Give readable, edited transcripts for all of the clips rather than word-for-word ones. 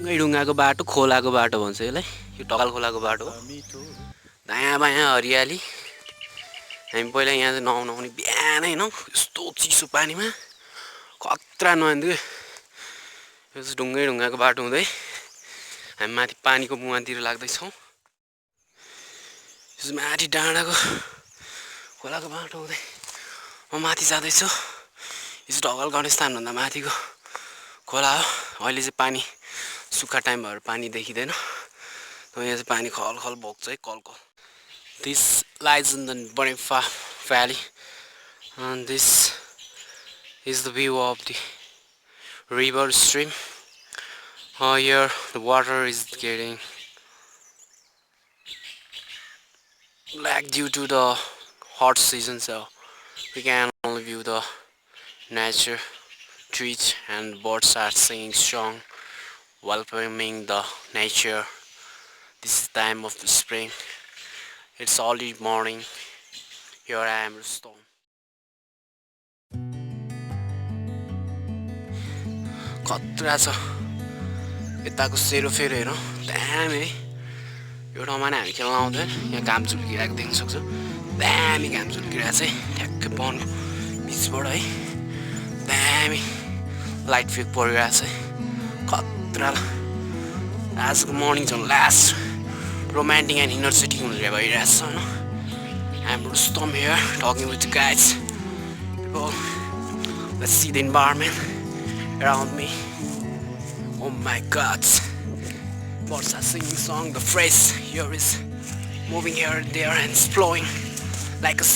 ढुङ्गाको बाटो खोलाको बाटो भन्छ यसलाई यो टकाल खोलाको बाटो हो दायाँ बायाँ हरियाली हामी पहिला यहाँ चाहिँ नुहाउने बिहानै हिँडौँ यस्तो चिसो पानीमा खतरा नुहाउँथ्यो यो चाहिँ ढुङ्गाको बाटो हुँदै हामी माथि पानीको मुहानतिर लाग्दैछौँ यो चाहिँ माथि डाँडाको खोलाको बाटो हुँदै म माथि जाँदैछु यो चाहिँ ढकाल गणेशस्थानभन्दा माथिको खोला हो अहिले चाहिँ पानी सुक्खा टाइम भएर पानी देखिँदैन यहाँ चाहिँ पानी खल खल बग्छ है कल कल This lies in the Bonifa Valley, and this is the view of the river stream. Here the water is getting black due to the hot season, so we can only view the nature, trees and birds are singing song, welcoming the nature. This is time of the spring. It's early morning. Here I am, Rustom. खतरा छ यताको सेरोफेरो हेरौँ दामी है यो ठाउँमा नै हामी खेल्न आउँदैन यहाँ घाम झुल्किरहेको देख्न सक्छौँ दामी घाम झुल्किरहेको छ ठ्याक्कै वनको बिचबाट है दामी लाइट फेक परिरहेको छ खतरा आजको मर्निङ झन् लास्ट romantic and energetic भइरहेछ हैन I'm Rustom here talking with you guys people let's see the environment around me oh my god birds are singing song the phrase here is moving here and there and it's flowing like a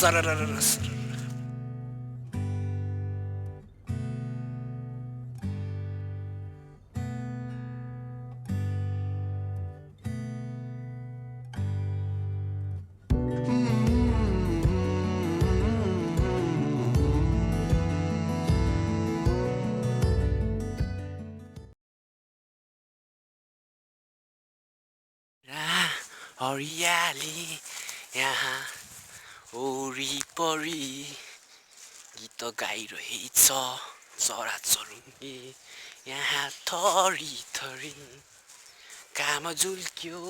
हरियाली यहाँ वरिपरि गीत गाइरहेछ चराचुरुङ्गी यहाँ थरी थरी घाम झुल्क्यो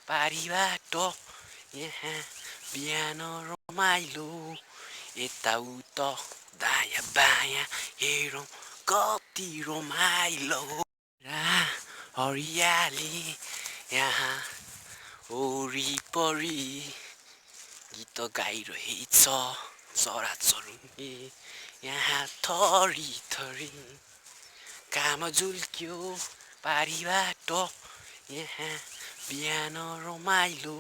पारीबाट यहाँ बिहान रमाइलो यताउता दायाँ बायाँ हेरौँ कति रमाइलो हरियाली यहाँ वरिपरि गीत गाइरहेछ चराचुरुङ्गी यहाँ थरी थरी घाम झुल्क्यो पारीबाट यहाँ बिहान रमाइलो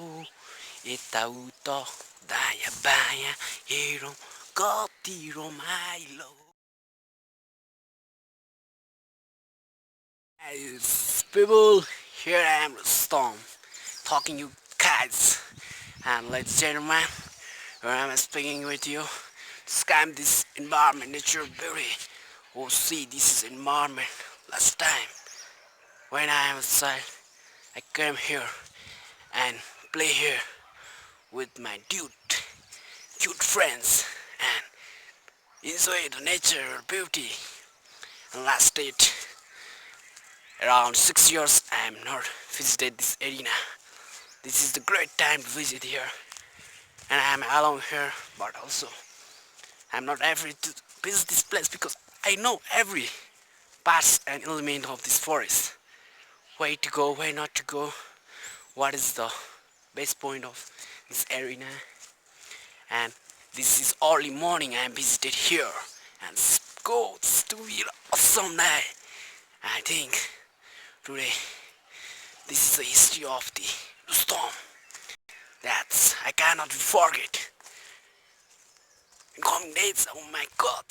यताउता दायाँ बायाँ हेरौँ कति रमाइलो People, here I am, Storm, talking you guys, and ladies and gentlemen, here I am speaking with you. Describe this environment, nature, beauty. Oh, see, this is environment. Last time, when I was a child, I came here and play here with my cute friends, and enjoy the nature, beauty. And last date. Around 6 years I am not visited this arena. This is the great time to visit here. And I am alone here, but also I am not afraid to visit this place because I know every part and element of this forest. Where to go, where not to go, what is the best point of this arena. And this is early morning I am visited here. And go, it's to be an awesome day. I think today, this is the history of the storm. That's I cannot forget. In coming days, oh my God.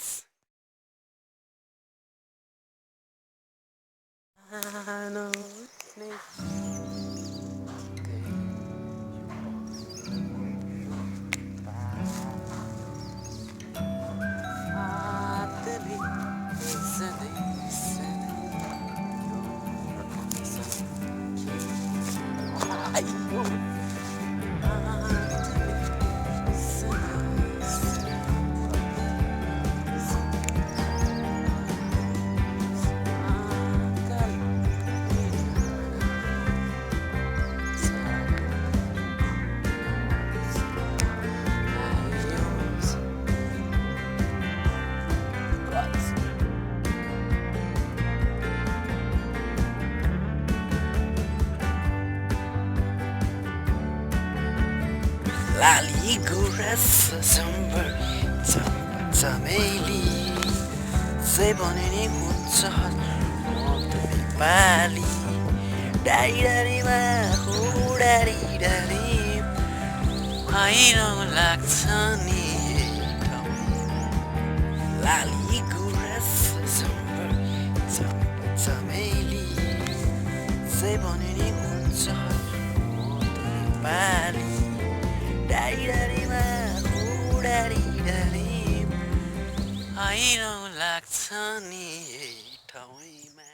Lali Guras jumper चमेली जे भने नि हुन्छ म त नेपाली डारी डारीमा हो डारी डारी आइरहँ लाग्छ नि लाली गुराँस जम्बर चमेली जे भने नि हुन्छ म त नेपाली डारी डारीमा हो डारी डारी आइरहँ लाग्छ नि ठाउँमा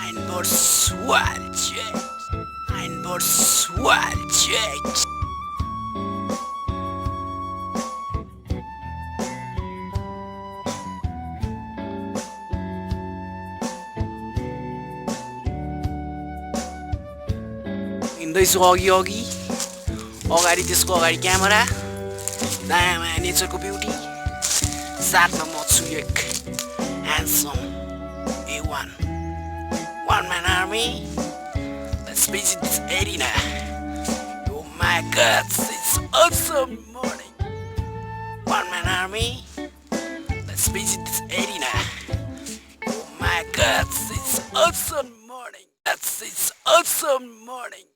Ein Borswalcheck. हिँड्दैछु अघि अघि अगाडि त्यसको अगाडि क्यामेरा दायाँमा नेचरको ब्युटी साथमा म छु एक handsome A1 one man army. Let's visit this arena. Oh my god, it's awesome morning. One man army. Let's visit this arena. Oh my god, it's awesome morning. It's awesome morning.